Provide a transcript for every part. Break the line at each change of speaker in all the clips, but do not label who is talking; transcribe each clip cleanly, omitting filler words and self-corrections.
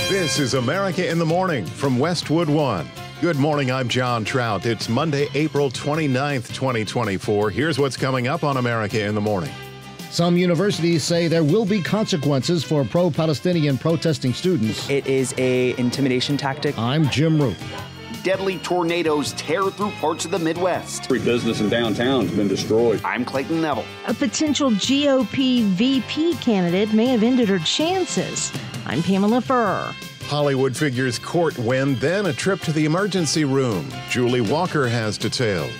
This is America in the Morning from Westwood One. Good morning, I'm John Trout. It's Monday, April 29th, 2024. Here's what's coming up on America in the Morning.
Some universities say there will be consequences for pro-Palestinian protesting students.
It is an intimidation tactic.
I'm Jim Roope.
Deadly tornadoes tear through parts of the Midwest.
Every business in downtown has been destroyed.
I'm Clayton Neville.
A potential GOP VP candidate may have ended her chances. I'm Pamela Furr.
Hollywood figures court win, then a trip to the emergency room. Julie Walker has details.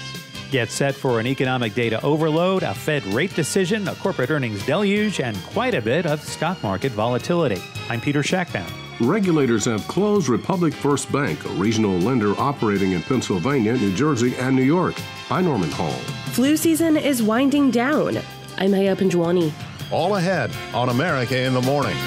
Get set for an economic data overload, a Fed rate decision, a corporate earnings deluge, and quite a bit of stock market volatility. I'm Peter Shackman.
Regulators have closed Republic First Bank, a regional lender operating in Pennsylvania, New Jersey, and New York. I'm Norman Hall.
Flu season is winding down. I'm Haya Pinjwani.
All ahead on America in the Morning.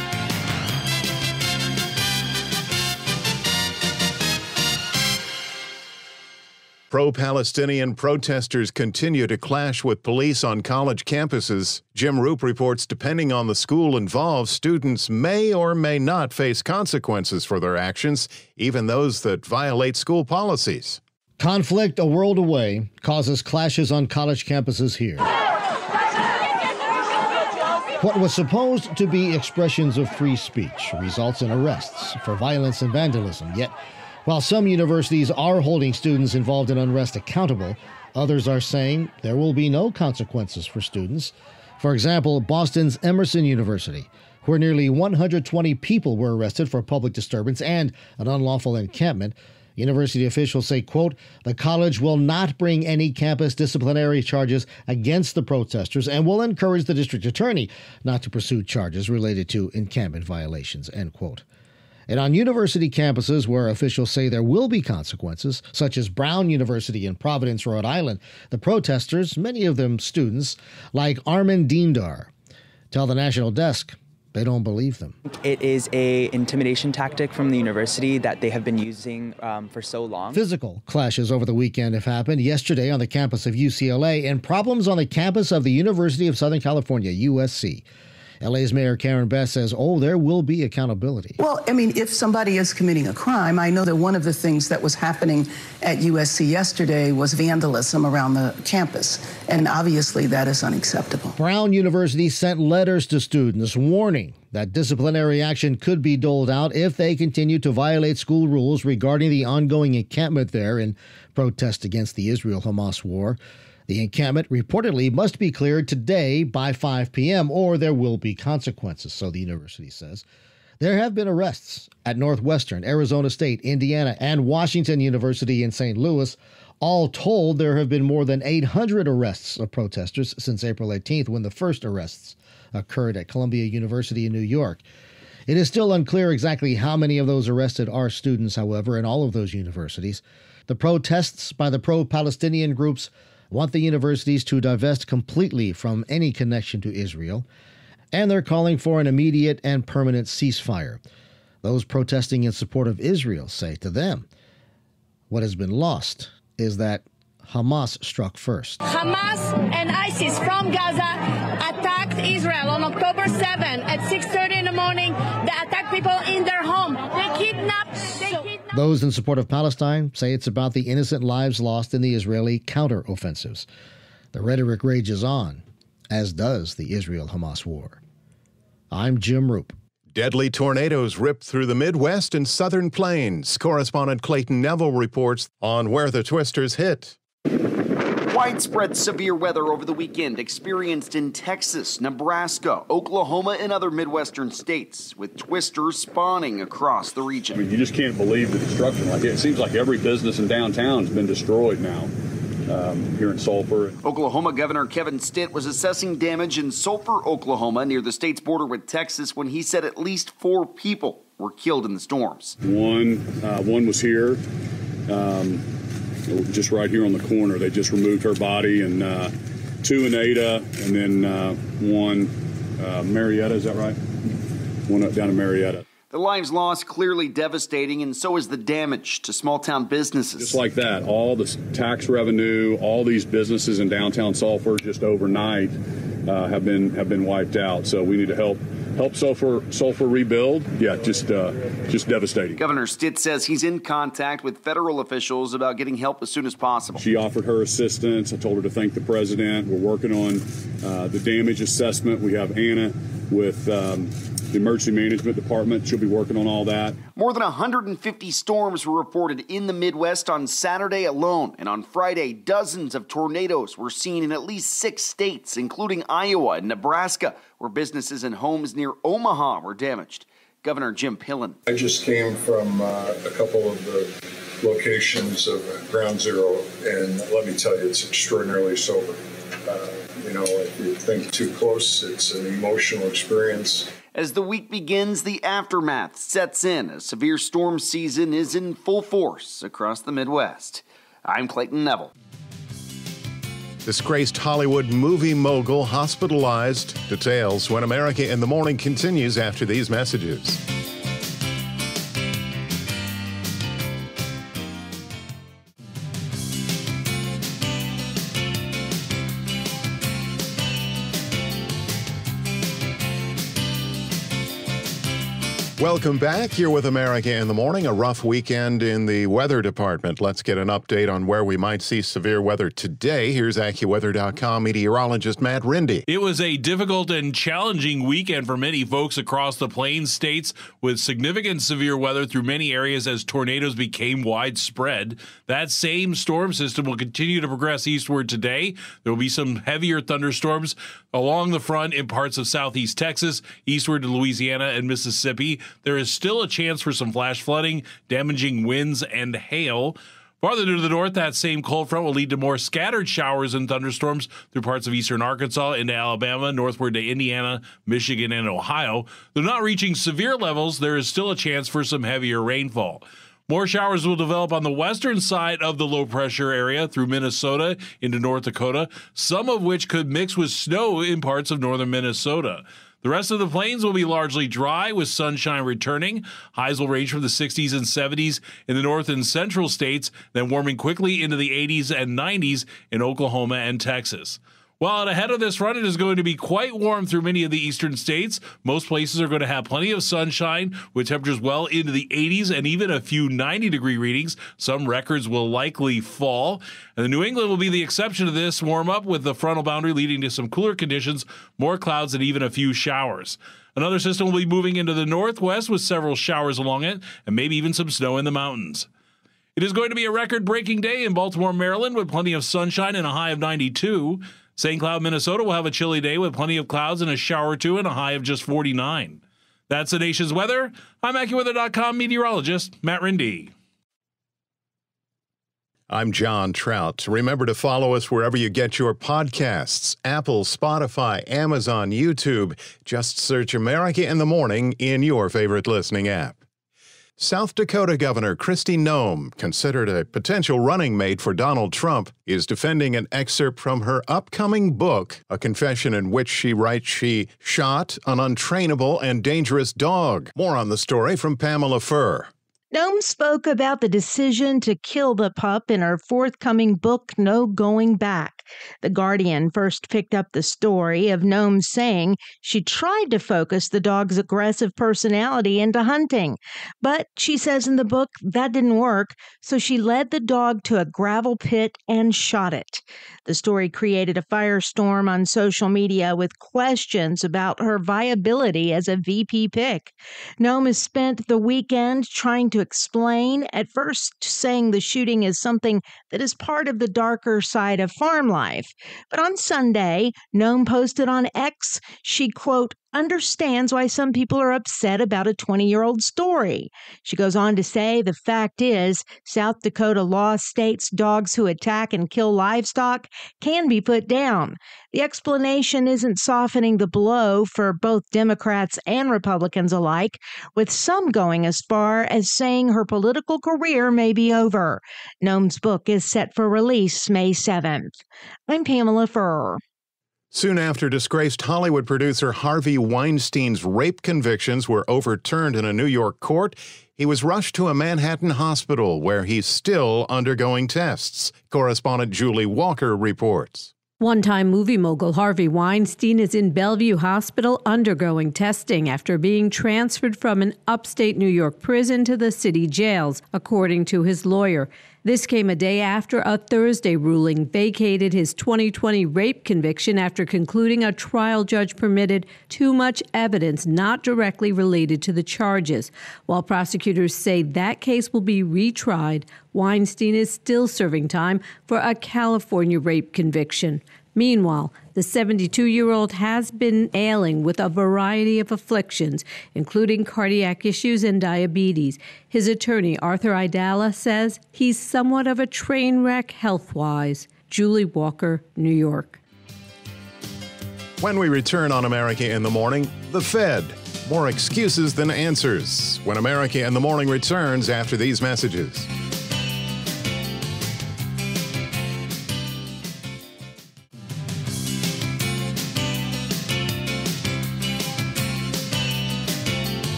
Pro-Palestinian protesters continue to clash with police on college campuses. Jim Roope reports depending on the school involved, students may or may not face consequences for their actions, even those that violate school policies.
Conflict a world away causes clashes on college campuses here. What was supposed to be expressions of free speech results in arrests for violence and vandalism, yet while some universities are holding students involved in unrest accountable, others are saying there will be no consequences for students. For example, Boston's Emerson University, where nearly 120 people were arrested for public disturbance and an unlawful encampment. University officials say, quote, the college will not bring any campus disciplinary charges against the protesters and will encourage the district attorney not to pursue charges related to encampment violations, end quote. And on university campuses where officials say there will be consequences, such as Brown University in Providence, Rhode Island, the protesters, many of them students, like Armin Dindar, tell the National Desk they don't believe them.
It is an intimidation tactic from the university that they have been using for so long.
Physical clashes over the weekend have happened yesterday on the campus of UCLA and problems on the campus of the University of Southern California, USC. LA's Mayor Karen Bass says, there will be accountability.
Well, I mean, if somebody is committing a crime, I know that one of the things that was happening at USC yesterday was vandalism around the campus, and obviously that is unacceptable.
Brown University sent letters to students warning that disciplinary action could be doled out if they continue to violate school rules regarding the ongoing encampment there in protest against the Israel-Hamas war. The encampment reportedly must be cleared today by 5 p.m. or there will be consequences, so the university says. There have been arrests at Northwestern, Arizona State, Indiana, and Washington University in St. Louis. All told, there have been more than 800 arrests of protesters since April 18th, when the first arrests occurred at Columbia University in New York. It is still unclear exactly how many of those arrested are students, however, in all of those universities. The protests by the pro-Palestinian groups want the universities to divest completely from any connection to Israel, and they're calling for an immediate and permanent ceasefire. Those protesting in support of Israel say to them, what has been lost is that Hamas struck first.
Hamas and ISIS from Gaza attacked Israel on October 7 at 6:30 in the morning. They attacked people in their home. They kidnapped.
Those in support of Palestine say it's about the innocent lives lost in the Israeli counteroffensives. The rhetoric rages on, as does the Israel-Hamas war. I'm Jim Roope.
Deadly tornadoes ripped through the Midwest and Southern Plains. Correspondent Clayton Neville reports on where the twisters hit.
Widespread severe weather over the weekend experienced in Texas, Nebraska, Oklahoma, and other Midwestern states, with twisters spawning across the region.
I mean, you just can't believe the destruction. It seems like every business in downtown has been destroyed now here in Sulphur.
Oklahoma Governor Kevin Stitt was assessing damage in Sulphur, Oklahoma, near the state's border with Texas, when he said at least 4 people were killed in the storms.
One was here. Just right here on the corner. They just removed her body, and 2 in Ada, and then 1 Marietta, is that right? 1 up down in Marietta.
The lives lost clearly devastating, and so is the damage to small-town businesses.
Just like that, all the tax revenue, all these businesses in downtown Sulphur just overnight have been wiped out. So we need to help help sulfur rebuild. Yeah, just devastating.
Governor Stitt says he's in contact with federal officials about getting help as soon as possible.
She offered her assistance. I told her to thank the president. We're working on the damage assessment. We have Anna with the emergency management department. She'll be working on all that.
More than 150 storms were reported in the Midwest on Saturday alone. And on Friday, dozens of tornadoes were seen in at least 6 states, including Iowa and Nebraska, where businesses and homes near Omaha were damaged. Governor Jim Pillen.
I just came from a couple of the locations of Ground Zero, and let me tell you, it's extraordinarily sober. If you think too close, it's an emotional experience.
As the week begins, the aftermath sets in as severe storm season is in full force across the Midwest. I'm Clayton Neville.
Disgraced Hollywood movie mogul hospitalized. Details when America in the Morning continues after these messages. Welcome back. You're with America in the Morning. A rough weekend in the weather department. Let's get an update on where we might see severe weather today. Here's AccuWeather.com meteorologist Matt Rindy.
It was a difficult and challenging weekend for many folks across the Plains states, with significant severe weather through many areas as tornadoes became widespread. That same storm system will continue to progress eastward today. There will be some heavier thunderstorms along the front in parts of southeast Texas, eastward to Louisiana and Mississippi. There is still a chance for some flash flooding, damaging winds, and hail. Farther to the north, that same cold front will lead to more scattered showers and thunderstorms through parts of eastern Arkansas into Alabama, northward to Indiana, Michigan, and Ohio. Though not reaching severe levels, there is still a chance for some heavier rainfall. More showers will develop on the western side of the low-pressure area through Minnesota into North Dakota, some of which could mix with snow in parts of northern Minnesota. The rest of the plains will be largely dry with sunshine returning. Highs will range from the 60s and 70s in the north and central states, then warming quickly into the 80s and 90s in Oklahoma and Texas. While ahead of this front, it is going to be quite warm through many of the eastern states. Most places are going to have plenty of sunshine with temperatures well into the 80s and even a few 90-degree readings. Some records will likely fall. And the New England will be the exception to this warm up, with the frontal boundary leading to some cooler conditions, more clouds, and even a few showers. Another system will be moving into the northwest with several showers along it and maybe even some snow in the mountains. It is going to be a record-breaking day in Baltimore, Maryland, with plenty of sunshine and a high of 92. St. Cloud, Minnesota will have a chilly day with plenty of clouds and a shower or two and a high of just 49. That's the nation's weather. I'm AccuWeather.com meteorologist Matt Rindy.
I'm John Trout. Remember to follow us wherever you get your podcasts. Apple, Spotify, Amazon, YouTube. Just search America in the Morning in your favorite listening app. South Dakota Governor Kristi Noem, considered a potential running mate for Donald Trump, is defending an excerpt from her upcoming book, a confession in which she writes she shot an untrainable and dangerous dog. More on the story from Pamela Furr.
Noem spoke about the decision to kill the pup in her forthcoming book, No Going Back. The Guardian first picked up the story of Noem saying she tried to focus the dog's aggressive personality into hunting. But she says in the book that didn't work, so she led the dog to a gravel pit and shot it. The story created a firestorm on social media with questions about her viability as a VP pick. Noem has spent the weekend trying to explain, at first saying the shooting is something that is part of the darker side of farm life. But on Sunday, Noem posted on X, she, quote, understands why some people are upset about a 20-year-old story. She goes on to say the fact is South Dakota law states dogs who attack and kill livestock can be put down. The explanation isn't softening the blow for both Democrats and Republicans alike, with some going as far as saying her political career may be over. Noem's book is set for release May 7th. I'm Pamela Furr.
Soon after disgraced Hollywood producer Harvey Weinstein's rape convictions were overturned in a New York court, he was rushed to a Manhattan hospital where he's still undergoing tests. Correspondent Julie Walker reports.
One-time movie mogul Harvey Weinstein is in Bellevue Hospital undergoing testing after being transferred from an upstate New York prison to the city jails, according to his lawyer. This came a day after a Thursday ruling vacated his 2020 rape conviction after concluding a trial judge permitted too much evidence not directly related to the charges. While prosecutors say that case will be retried, Weinstein is still serving time for a California rape conviction. Meanwhile, the 72-year-old has been ailing with a variety of afflictions, including cardiac issues and diabetes. His attorney, Arthur Idala, says he's somewhat of a train wreck health-wise. Julie Walker, New York.
When we return on America in the Morning, the Fed. More excuses than answers. When America in the Morning returns after these messages.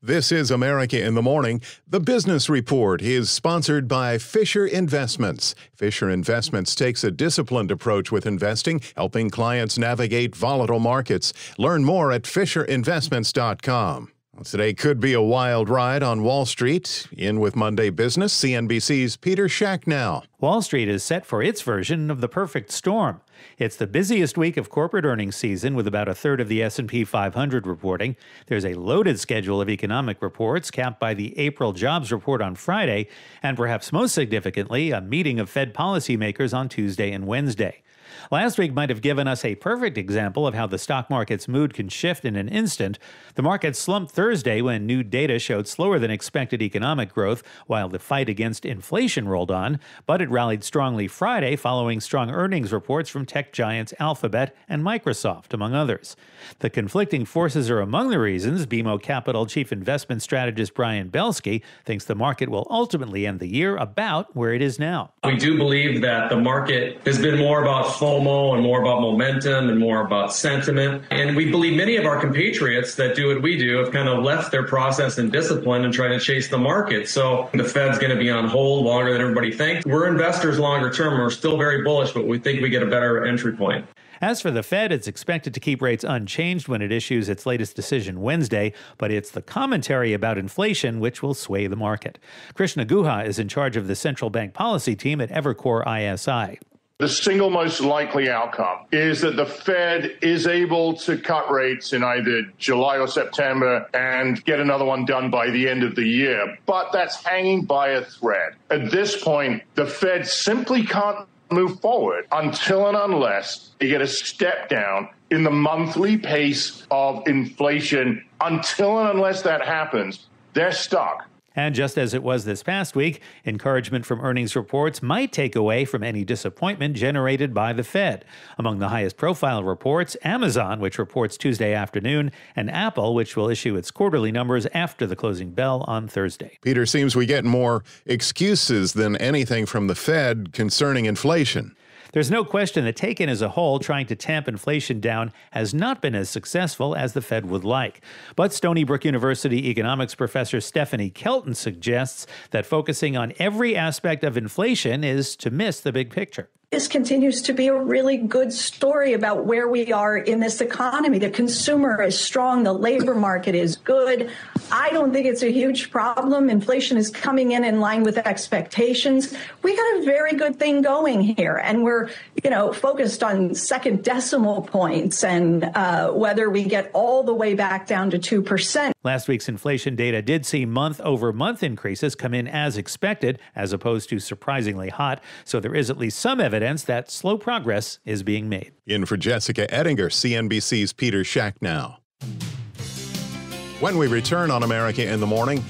This is America in the Morning. The Business Report is sponsored by Fisher Investments. Fisher Investments takes a disciplined approach with investing, helping clients navigate volatile markets. Learn more at FisherInvestments.com. Today could be a wild ride on Wall Street. In with Monday Business, CNBC's Peter Schacknow.
Wall Street is set for its version of the perfect storm. It's the busiest week of corporate earnings season, with about a third of the S&P 500 reporting. There's a loaded schedule of economic reports, capped by the April jobs report on Friday, and perhaps most significantly, a meeting of Fed policymakers on Tuesday and Wednesday. Last week might have given us a perfect example of how the stock market's mood can shift in an instant. The market slumped Thursday when new data showed slower than expected economic growth, while the fight against inflation rolled on. But it rallied strongly Friday following strong earnings reports from tech giants Alphabet and Microsoft, among others. The conflicting forces are among the reasons BMO Capital Chief Investment Strategist Brian Belsky thinks the market will ultimately end the year about where it is now.
We do believe that the market has been more about FOMO and more about momentum and more about sentiment. And we believe many of our compatriots that do what we do have kind of left their process and discipline and try to chase the market. So the Fed's going to be on hold longer than everybody thinks. We're investors longer term. We're still very bullish, but we think we get a better entry point.
As for the Fed, it's expected to keep rates unchanged when it issues its latest decision Wednesday, but it's the commentary about inflation which will sway the market. Krishna Guha is in charge of the central bank policy team at Evercore ISI.
The single most likely outcome is that the Fed is able to cut rates in either July or September and get another one done by the end of the year. But that's hanging by a thread. At this point, the Fed simply can't move forward until and unless they get a step down in the monthly pace of inflation. Until and unless that happens, they're stuck.
And just as it was this past week, encouragement from earnings reports might take away from any disappointment generated by the Fed. Among the highest profile reports, Amazon, which reports Tuesday afternoon, and Apple, which will issue its quarterly numbers after the closing bell on Thursday.
Peter, seems we get more excuses than anything from the Fed concerning inflation.
There's no question that taken as a whole, trying to tamp inflation down has not been as successful as the Fed would like. But Stony Brook University economics professor Stephanie Kelton suggests that focusing on every aspect of inflation is to miss the big picture.
This continues to be a really good story about where we are in this economy. The consumer is strong. The labor market is good. I don't think it's a huge problem. Inflation is coming in line with expectations. We got a very good thing going here. And we're, focused on second decimal points and whether we get all the way back down to 2%.
Last week's inflation data did see month-over-month increases come in as expected, as opposed to surprisingly hot. So there is at least some evidence that slow progress is being made.
In for Jessica Ettinger, CNBC's Peter Schacknow. When we return on America in the Morning,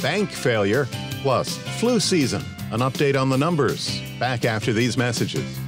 bank failure plus flu season. An update on the numbers. Back after these messages.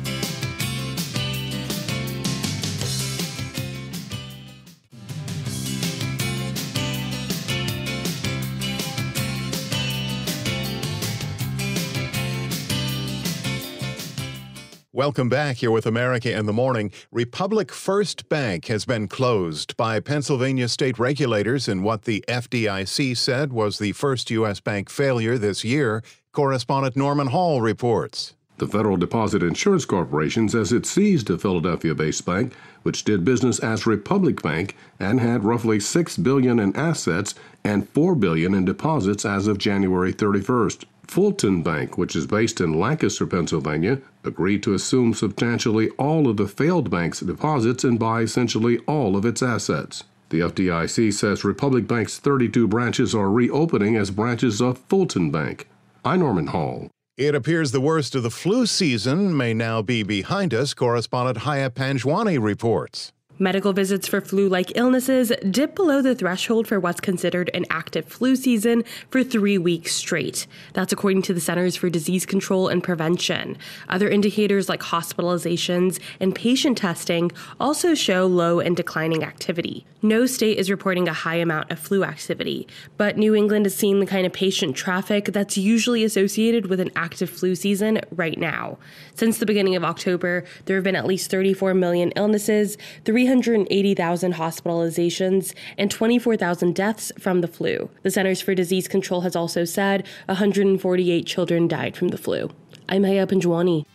Welcome back. Here with America in the Morning. Republic First Bank has been closed by Pennsylvania state regulators in what the FDIC said was the first U.S. bank failure this year. Correspondent Norman Hall reports.
The Federal Deposit Insurance Corporation says it seized a Philadelphia-based bank, which did business as Republic Bank and had roughly $6 billion in assets and $4 billion in deposits as of January 31st. Fulton Bank, which is based in Lancaster, Pennsylvania, agreed to assume substantially all of the failed bank's deposits and buy essentially all of its assets. The FDIC says Republic Bank's 32 branches are reopening as branches of Fulton Bank. I'm Norman Hall.
It appears the worst of the flu season may now be behind us, correspondent Haya Panjwani reports.
Medical visits for flu-like illnesses dip below the threshold for what's considered an active flu season for 3 weeks straight. That's according to the Centers for Disease Control and Prevention. Other indicators like hospitalizations and patient testing also show low and declining activity. No state is reporting a high amount of flu activity, but New England is seeing the kind of patient traffic that's usually associated with an active flu season right now. Since the beginning of October, there have been at least 34 million illnesses, 380,000 hospitalizations, and 24,000 deaths from the flu. The Centers for Disease Control has also said 148 children died from the flu. I'm Haya Panjwani.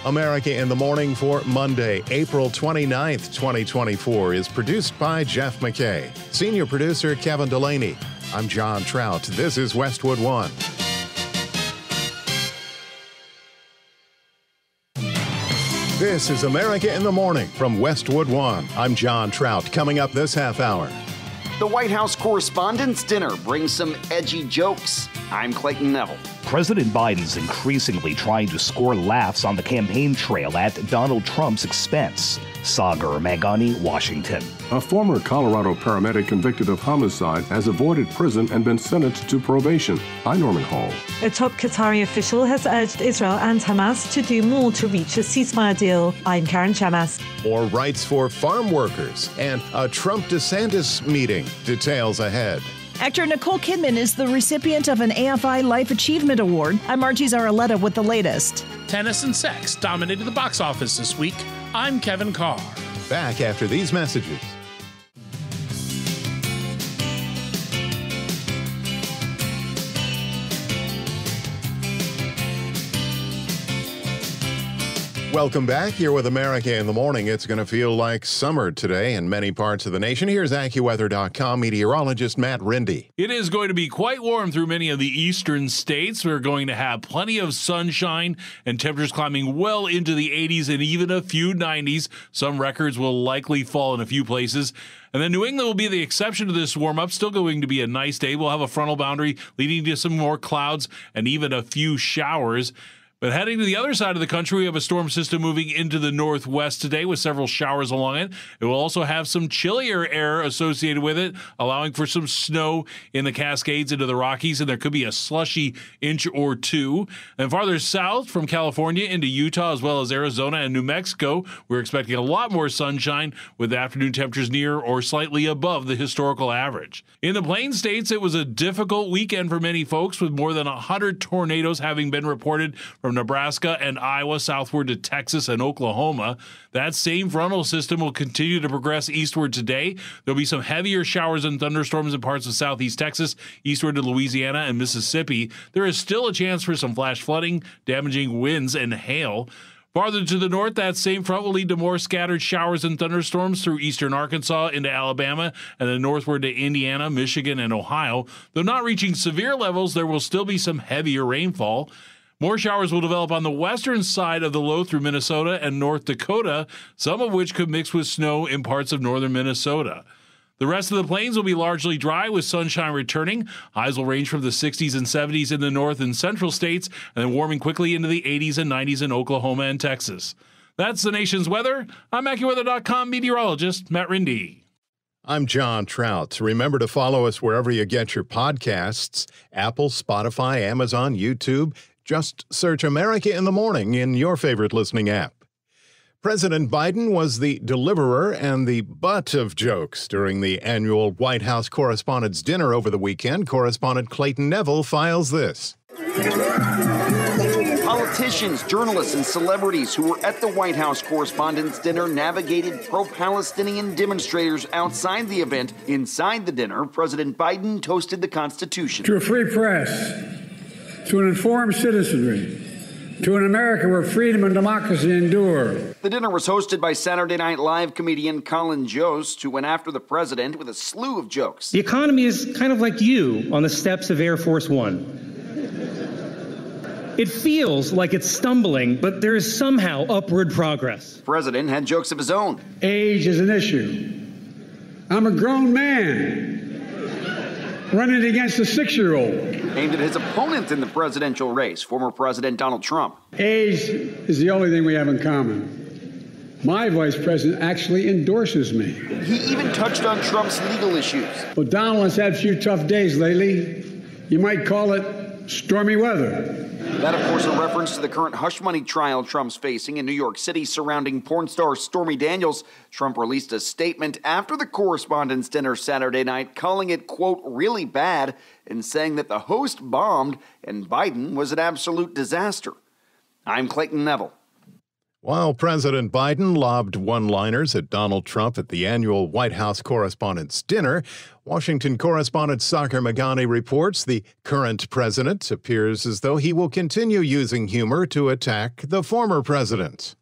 America in the Morning for Monday, April 29th, 2024 is produced by Jeff McKay. Senior producer Kevin Delaney. I'm John Trout. This is Westwood One. This is America in the Morning from Westwood One. I'm John Trout. Coming up this half hour.
The White House Correspondents' Dinner brings some edgy jokes. I'm Clayton Neville.
President Biden's increasingly trying to score laughs on the campaign trail at Donald Trump's expense. Sagar Magani, Washington.
A former Colorado paramedic convicted of homicide has avoided prison and been sentenced to probation. I'm Norman Hall.
A top Qatari official has urged Israel and Hamas to do more to reach a ceasefire deal. I'm Karen Chamas.
More rights for farm workers and a Trump-DeSantis meeting. Details ahead.
Actor Nicole Kidman is the recipient of an AFI Life Achievement Award. I'm Margie Zaraletta with the latest.
Tennis and sex dominated the box office this week. I'm Kevin Carr.
Back after these messages. Welcome back. Here with America in the Morning. It's going to feel like summer today in many parts of the nation. Here's AccuWeather.com meteorologist Matt Rindy.
It is going to be quite warm through many of the eastern states. We're going to have plenty of sunshine and temperatures climbing well into the 80s and even a few 90s. Some records will likely fall in a few places. And then New England will be the exception to this warm-up. Still going to be a nice day. We'll have a frontal boundary leading to some more clouds and even a few showers. But heading to the other side of the country, we have a storm system moving into the northwest today with several showers along it. It will also have some chillier air associated with it, allowing for some snow in the Cascades into the Rockies, and there could be a slushy inch or two. And farther south from California into Utah, as well as Arizona and New Mexico, we're expecting a lot more sunshine with afternoon temperatures near or slightly above the historical average. In the Plains states, it was a difficult weekend for many folks, with more than 100 tornadoes having been reported from Nebraska and Iowa southward to Texas and Oklahoma. That same frontal system will continue to progress eastward today. There'll be some heavier showers and thunderstorms in parts of southeast Texas, eastward to Louisiana and Mississippi. There is still a chance for some flash flooding, damaging winds, and hail. Farther to the north, that same front will lead to more scattered showers and thunderstorms through eastern Arkansas into Alabama and then northward to Indiana, Michigan, and Ohio. Though not reaching severe levels, there will still be some heavier rainfall. More showers will develop on the western side of the low through Minnesota and North Dakota, some of which could mix with snow in parts of northern Minnesota. The rest of the plains will be largely dry with sunshine returning. Highs will range from the 60s and 70s in the north and central states, and then warming quickly into the 80s and 90s in Oklahoma and Texas. That's the nation's weather. I'm AccuWeather.com meteorologist Matt Rindy.
I'm John Trout. Remember to follow us wherever you get your podcasts: Apple, Spotify, Amazon, YouTube. Just search America in the Morning in your favorite listening app. President Biden was the deliverer and the butt of jokes during the annual White House Correspondents' Dinner over the weekend. Correspondent Clayton Neville files this.
Politicians, journalists, and celebrities who were at the White House Correspondents' Dinner navigated pro-Palestinian demonstrators outside the event. Inside the dinner, President Biden toasted the Constitution.
To a free press,
to an informed citizenry, to an America where freedom and democracy endure.
The dinner was hosted by Saturday Night Live comedian Colin Jost, who went after the president with a slew of jokes.
The economy is kind of like you on the steps of Air Force One. It feels like it's stumbling, but there is somehow upward progress.
The president had jokes of his own.
Age is an issue. I'm a grown man running against a 6-year-old.
Aimed at his opponent in the presidential race, former President Donald Trump.
Age is the only thing we have in common. My vice president actually endorses me.
He even touched on Trump's legal issues.
Well, Donald has had a few tough days lately. You might call it stormy weather.
That, of course, a reference to the current hush money trial Trump's facing in New York City surrounding porn star Stormy Daniels. Trump released a statement after the Correspondents' dinner Saturday night, calling it, quote, really bad, and saying that the host bombed and Biden was an absolute disaster. I'm Clayton Neville.
While President Biden lobbed one-liners at Donald Trump at the annual White House Correspondents' dinner, Washington correspondent Sagar Meghani reports the current president appears as though he will continue using humor to attack the former president.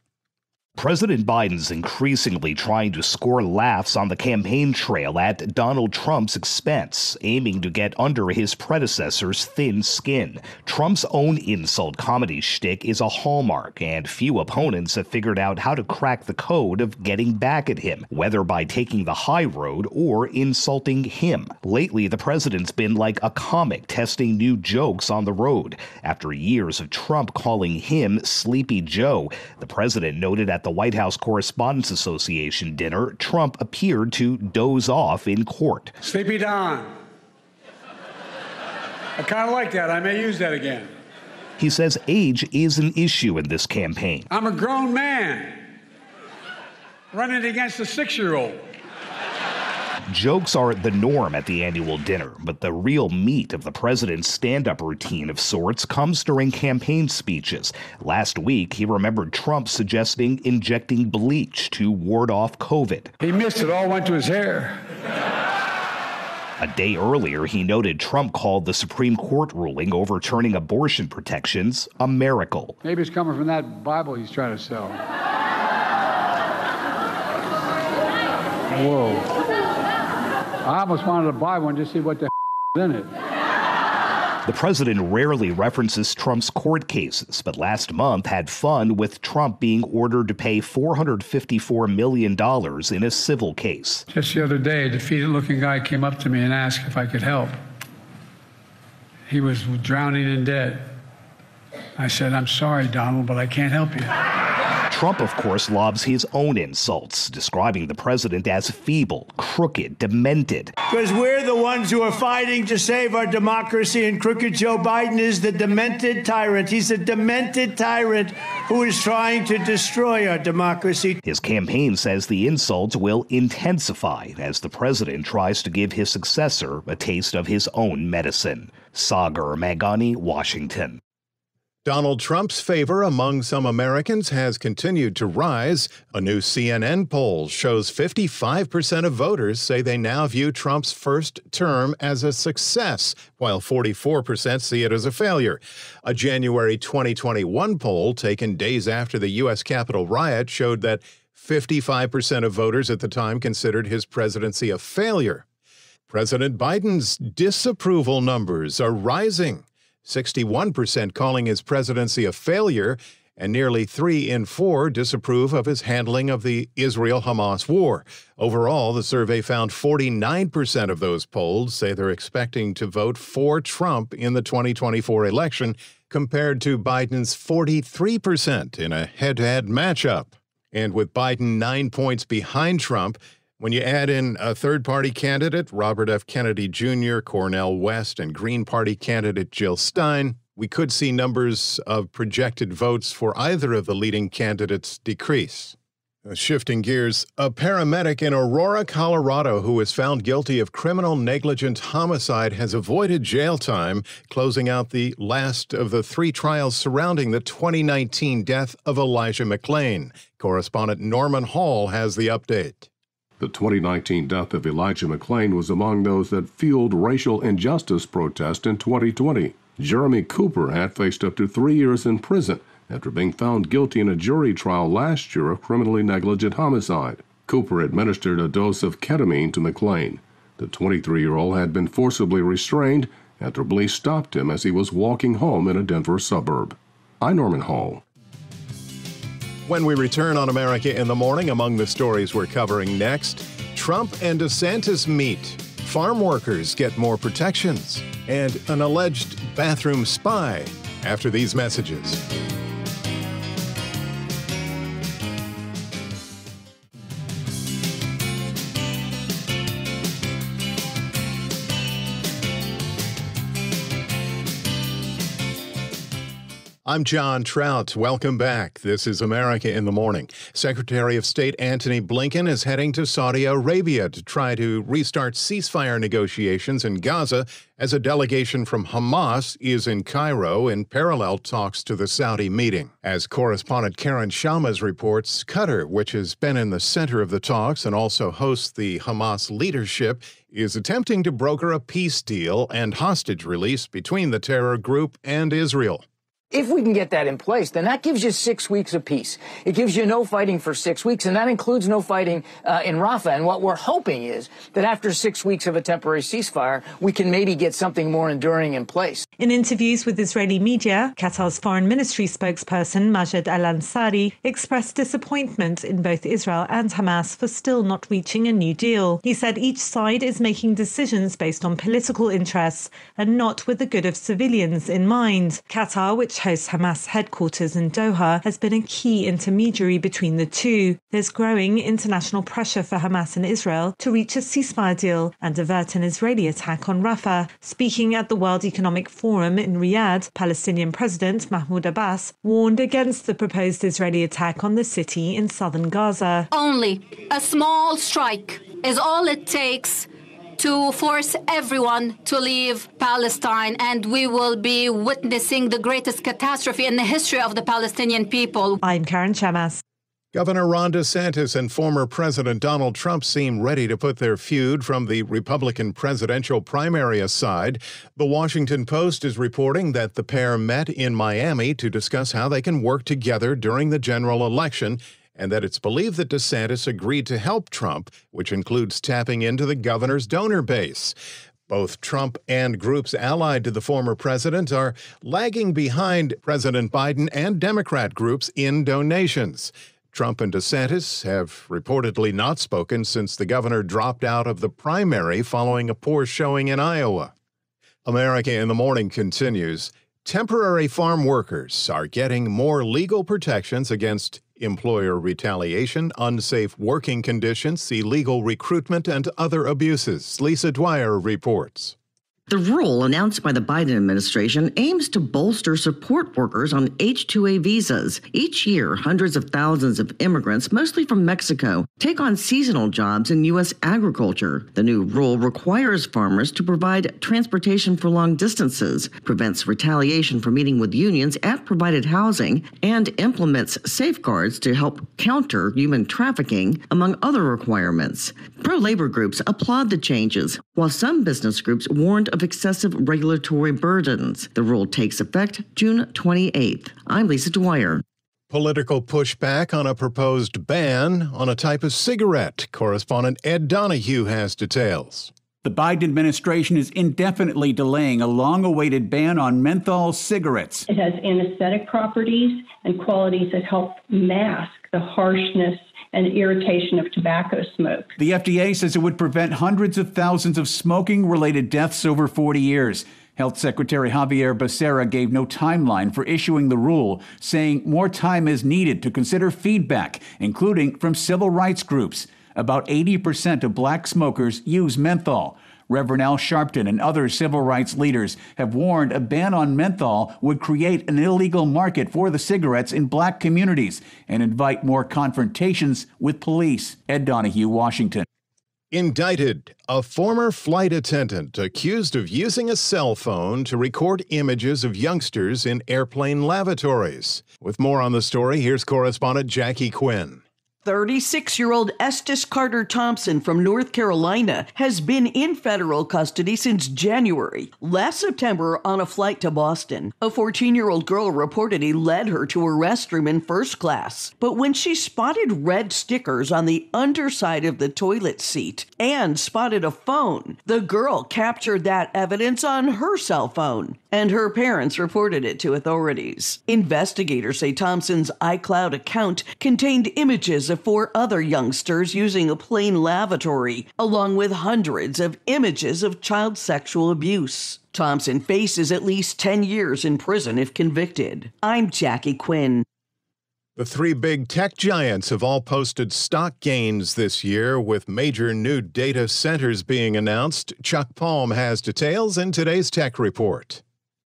President Biden's increasingly trying to score laughs on the campaign trail at Donald Trump's expense, aiming to get under his predecessor's thin skin. Trump's own insult comedy shtick is a hallmark, and few opponents have figured out how to crack the code of getting back at him, whether by taking the high road or insulting him. Lately, the president's been like a comic testing new jokes on the road. After years of Trump calling him Sleepy Joe, the president noted at the White House Correspondents Association dinner, Trump appeared to doze off in court.
Sleepy Don. I kind of like that. I may use that again.
He says age is an issue in this campaign.
I'm a grown man running against a 6-year-old.
Jokes are the norm at the annual dinner, but the real meat of the president's stand-up routine of sorts comes during campaign speeches. Last week, he remembered Trump suggesting injecting bleach to ward off COVID.
He missed it, all went to his hair.
A day earlier, he noted Trump called the Supreme Court ruling overturning abortion protections a miracle.
Maybe it's coming from that Bible he's trying to sell. Whoa. I almost wanted to buy one just to see what the is in it.
The president rarely references Trump's court cases, but last month had fun with Trump being ordered to pay $454 million in a civil case.
Just the other day, a defeated-looking guy came up to me and asked if I could help. He was drowning in debt. I said, I'm sorry, Donald, but I can't help you.
Trump, of course, lobs his own insults, describing the president as feeble, crooked, demented.
Because we're the ones who are fighting to save our democracy, and crooked Joe Biden is the demented tyrant. He's a demented tyrant who is trying to destroy our democracy.
His campaign says the insults will intensify as the president tries to give his successor a taste of his own medicine. Sagar Meghani, Washington.
Donald Trump's favor among some Americans has continued to rise. A new CNN poll shows 55% of voters say they now view Trump's first term as a success, while 44% see it as a failure. A January 2021 poll taken days after the U.S. Capitol riot showed that 55% of voters at the time considered his presidency a failure. President Biden's disapproval numbers are rising. 61% calling his presidency a failure, and nearly 3 in 4 disapprove of his handling of the Israel-Hamas war. Overall, the survey found 49% of those polled say they're expecting to vote for Trump in the 2024 election, compared to Biden's 43% in a head-to-head matchup. And with Biden 9 points behind Trump, when you add in a third-party candidate, Robert F. Kennedy Jr., Cornel West, and Green Party candidate Jill Stein, we could see numbers of projected votes for either of the leading candidates decrease. Shifting gears, a paramedic in Aurora, Colorado, who was found guilty of criminal negligent homicide has avoided jail time, closing out the last of the 3 trials surrounding the 2019 death of Elijah McClain. Correspondent Norman Hall has the update.
The 2019 death of Elijah McClain was among those that fueled racial injustice protests in 2020. Jeremy Cooper had faced up to 3 years in prison after being found guilty in a jury trial last year of criminally negligent homicide. Cooper administered a dose of ketamine to McLean. The 23-year-old had been forcibly restrained after police stopped him as he was walking home in a Denver suburb. I'm Norman Hall.
When we return on America in the Morning, among the stories we're covering next, Trump and DeSantis meet, farm workers get more protections, and an alleged bathroom spy after these messages. I'm John Trout. Welcome back. This is America in the Morning. Secretary of State Antony Blinken is heading to Saudi Arabia to try to restart ceasefire negotiations in Gaza as a delegation from Hamas is in Cairo in parallel talks to the Saudi meeting. As correspondent Karen Shalmas reports, Qatar, which has been in the center of the talks and also hosts the Hamas leadership, is attempting to broker a peace deal and hostage release between the terror group and Israel.
If we can get that in place, then that gives you 6 weeks of peace. It gives you no fighting for 6 weeks, and that includes no fighting in Rafah. And what we're hoping is that after 6 weeks of a temporary ceasefire, we can maybe get something more enduring in place.
In interviews with Israeli media, Qatar's foreign ministry spokesperson Majed Al-Ansari expressed disappointment in both Israel and Hamas for still not reaching a new deal. He said each side is making decisions based on political interests and not with the good of civilians in mind. Qatar, which hosts Hamas headquarters in Doha, has been a key intermediary between the two. There's growing international pressure for Hamas and Israel to reach a ceasefire deal and avert an Israeli attack on Rafah. Speaking at the World Economic Forum in Riyadh, Palestinian President Mahmoud Abbas warned against the proposed Israeli attack on the city in southern Gaza.
Only a small strike is all it takes to force everyone to leave Palestine, and we will be witnessing the greatest catastrophe in the history of the Palestinian people.
I'm Karen Shalmas.
Governor Ron DeSantis and former President Donald Trump seem ready to put their feud from the Republican presidential primary aside. The Washington Post is reporting that the pair met in Miami to discuss how they can work together during the general election, and that it's believed that DeSantis agreed to help Trump, which includes tapping into the governor's donor base. Both Trump and groups allied to the former president are lagging behind President Biden and Democrat groups in donations. Trump and DeSantis have reportedly not spoken since the governor dropped out of the primary following a poor showing in Iowa. America in the Morning continues. Temporary farm workers are getting more legal protections against employer retaliation, unsafe working conditions, illegal recruitment, and other abuses. Lisa Dwyer reports.
The rule announced by the Biden administration aims to bolster support workers on H-2A visas. Each year, hundreds of thousands of immigrants, mostly from Mexico, take on seasonal jobs in U.S. agriculture. The new rule requires farmers to provide transportation for long distances, prevents retaliation for meeting with unions at provided housing, and implements safeguards to help counter human trafficking, among other requirements. Pro-labor groups applaud the changes, while some business groups warned of excessive regulatory burdens. The rule takes effect June 28th. I'm Lisa Dwyer.
Political pushback on a proposed ban on a type of cigarette. Correspondent Ed Donahue has details.
The Biden administration is indefinitely delaying a long-awaited ban on menthol cigarettes.
It has anesthetic properties and qualities that help mask the harshness and irritation of tobacco smoke.
The FDA says it would prevent hundreds of thousands of smoking-related deaths over 40 years. Health Secretary Javier Becerra gave no timeline for issuing the rule, saying more time is needed to consider feedback, including from civil rights groups. About 80% of black smokers use menthol. Reverend Al Sharpton and other civil rights leaders have warned a ban on menthol would create an illegal market for the cigarettes in black communities and invite more confrontations with police. Ed Donahue, Washington.
Indicted, a former flight attendant accused of using a cell phone to record images of youngsters in airplane lavatories. With more on the story, here's correspondent Jackie Quinn.
36-year-old Estes Carter Thompson from North Carolina has been in federal custody since January. Last September, on a flight to Boston, a 14-year-old girl reported he led her to her restroom in first class. But when she spotted red stickers on the underside of the toilet seat and spotted a phone, the girl captured that evidence on her cell phone, and her parents reported it to authorities. Investigators say Thompson's iCloud account contained images of 4 other youngsters using a plain lavatory, along with hundreds of images of child sexual abuse. Thompson faces at least 10 years in prison if convicted. I'm Jackie Quinn.
The 3 big tech giants have all posted stock gains this year, with major new data centers being announced. Chuck Palm has details in today's Tech Report.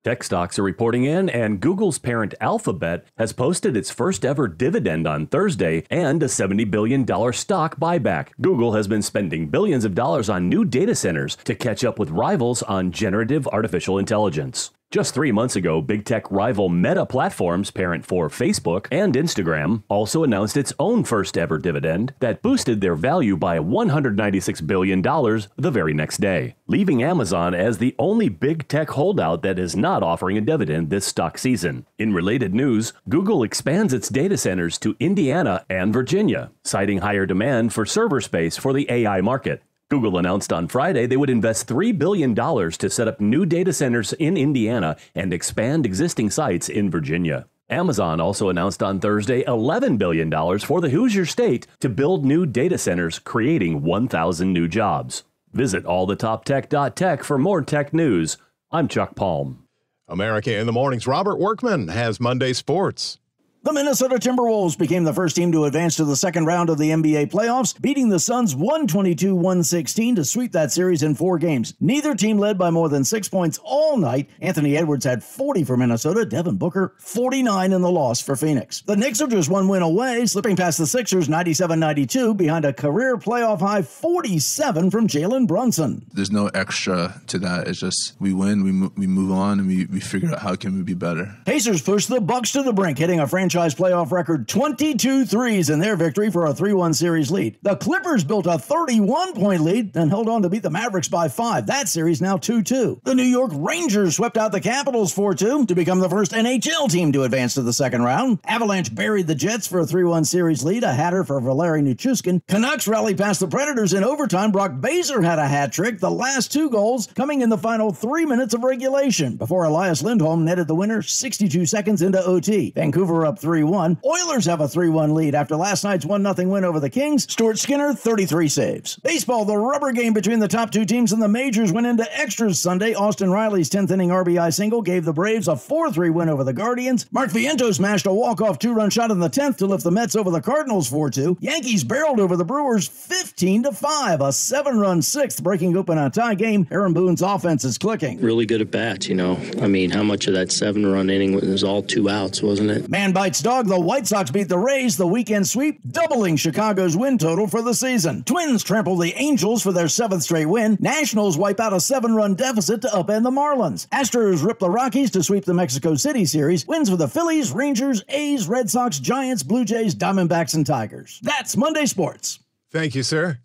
Tech stocks are reporting in, and Google's parent Alphabet has posted its first ever dividend on Thursday and a $70 billion stock buyback. Google has been spending billions of dollars on new data centers to catch up with rivals on generative artificial intelligence. Just 3 months ago, big tech rival Meta Platforms, parent for Facebook and Instagram, also announced its own first ever dividend that boosted their value by $196 billion the very next day, leaving Amazon as the only big tech holdout that is not offering a dividend this stock season. In related news, Google expands its data centers to Indiana and Virginia, citing higher demand for server space for the AI market. Google announced on Friday they would invest $3 billion to set up new data centers in Indiana and expand existing sites in Virginia. Amazon also announced on Thursday $11 billion for the Hoosier State to build new data centers, creating 1,000 new jobs. Visit allthetoptech.tech for more tech news. I'm Chuck Palm.
America in the Morning's Robert Workman has Monday Sports.
The Minnesota Timberwolves became the first team to advance to the second round of the NBA playoffs, beating the Suns 122-116 to sweep that series in 4 games. Neither team led by more than 6 points all night. Anthony Edwards had 40 for Minnesota, Devin Booker 49 in the loss for Phoenix. The Knicks are just 1 win away, slipping past the Sixers 97-92 behind a career playoff high 47 from Jalen Brunson.
There's no extra to that. It's just we win, we move on, and we figure out how can we be better.
Pacers pushed the Bucks to the brink, hitting a franchise playoff record 22 threes in their victory for a 3-1 series lead. The Clippers built a 31-point lead and held on to beat the Mavericks by 5. That series now 2-2. The New York Rangers swept out the Capitals 4-2 to become the first NHL team to advance to the second round. Avalanche buried the Jets for a 3-1 series lead, a hatter for Valeri Nichushkin. Canucks rallied past the Predators in overtime. Brock Baser had a hat trick, the last 2 goals coming in the final 3 minutes of regulation before Elias Lindholm netted the winner 62 seconds into OT. Vancouver up 3-1. Oilers have a 3-1 lead after last night's 1-0 win over the Kings. Stuart Skinner, 33 saves. Baseball, the rubber game between the top 2 teams in the majors went into extras Sunday. Austin Riley's 10th inning RBI single gave the Braves a 4-3 win over the Guardians. Mark Vientos smashed a walk-off 2-run shot in the 10th to lift the Mets over the Cardinals 4-2. Yankees barreled over the Brewers 15-5, a 7-run 6th, breaking open a tie game. Aaron Boone's offense is clicking.
Really good at bats, you know. I mean, how much of that 7-run inning was all 2 outs, wasn't it?
Man bites dog. The White Sox beat the Rays the weekend sweep, doubling Chicago's win total for the season. Twins trample the Angels for their 7th straight win. Nationals wipe out a 7-run deficit to upend the Marlins. Astros rip the Rockies to sweep the Mexico City series. Wins for the Phillies, Rangers, A's, Red Sox, Giants, Blue Jays, Diamondbacks, and Tigers. That's Monday Sports.
Thank you, sir.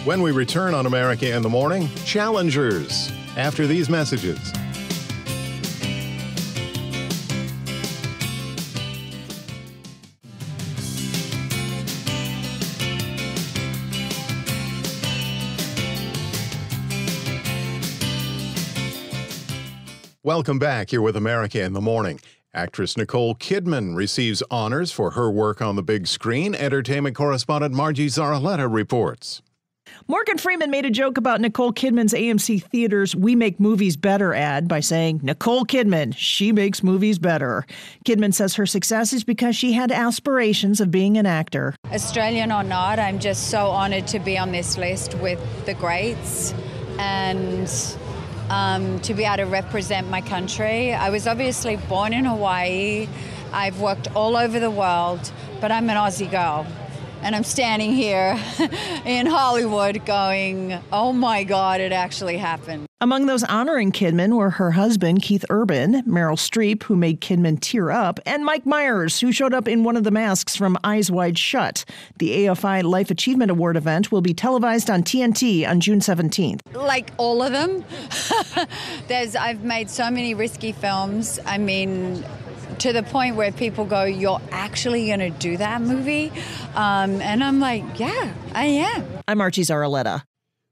When we return on America in the Morning, challengers after these messages. Welcome back. Here with America in the Morning. Actress Nicole Kidman receives honors for her work on the big screen. Entertainment correspondent Margie Zaraletta reports.
Morgan Freeman made a joke about Nicole Kidman's AMC Theaters We Make Movies Better ad by saying, Nicole Kidman, she makes movies better. Kidman says her success is because she had aspirations of being an actor.
Australian or not, I'm just so honored to be on this list with the greats and to be able to represent my country. I was obviously born in Hawaii. I've worked all over the world, but I'm an Aussie girl. And I'm standing here in Hollywood going, oh my God, it actually happened.
Among those honoring Kidman were her husband, Keith Urban, Meryl Streep, who made Kidman tear up, and Mike Myers, who showed up in one of the masks from Eyes Wide Shut. The AFI Life Achievement Award event will be televised on TNT on June 17th.
Like all of them. I've made so many risky films. I mean, to the point where people go, "You're actually going to do that movie?" And I'm like, yeah, I am.
I'm Archie Zaraletta.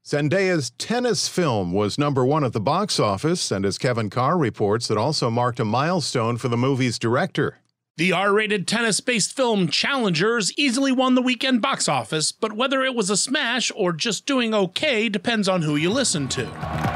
Zendaya's tennis film was #1 at the box office, and as Kevin Carr reports, it also marked a milestone for the movie's director.
The R-rated tennis-based film Challengers easily won the weekend box office, but whether it was a smash or just doing okay depends on who you listen to.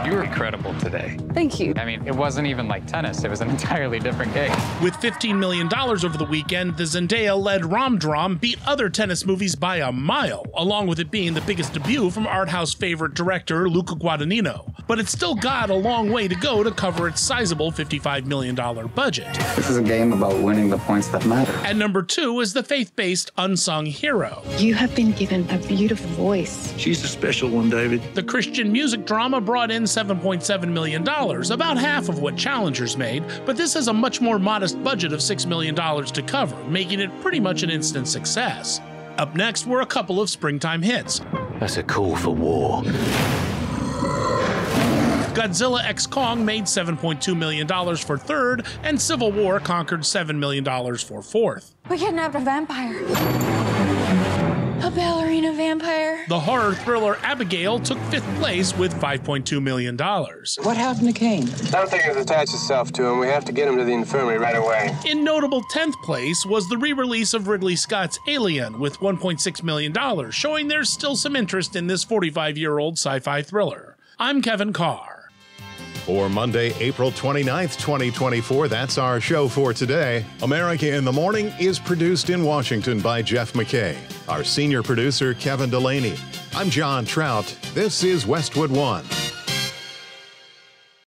You were incredible today.
Thank you.
I mean, it wasn't even like tennis. It was an entirely different game.
With $15 million over the weekend, the Zendaya-led rom-dram beat other tennis movies by a mile, along with it being the biggest debut from art house favorite director Luca Guadagnino. But it's still got a long way to go to cover its sizable $55 million budget.
This is a game about winning the points that matter.
And #2 is the faith-based Unsung Hero.
You have been given a beautiful voice.
She's a special one, David.
The Christian music drama brought in $7.7 million, about half of what Challengers made, but this has a much more modest budget of $6 million to cover, making it pretty much an instant success. Up next were a couple of springtime hits.
That's a call for war.
Godzilla x Kong made $7.2 million for third, and Civil War conquered $7 million for fourth.
We kidnapped a vampire. A ballerina vampire.
The horror thriller Abigail took 5th place with $5.2 million.
What happened to Kane?
Something has attached itself to him. We have to get him to the infirmary right away.
In notable 10th place was the re-release of Ridley Scott's Alien with $1.6 million, showing there's still some interest in this 45-year-old sci-fi thriller. I'm Kevin Carr.
For Monday, April 29th, 2024, that's our show for today. America in the Morning is produced in Washington by Jeff McKay. Our senior producer, Kevin Delaney. I'm John Trout. This is Westwood One.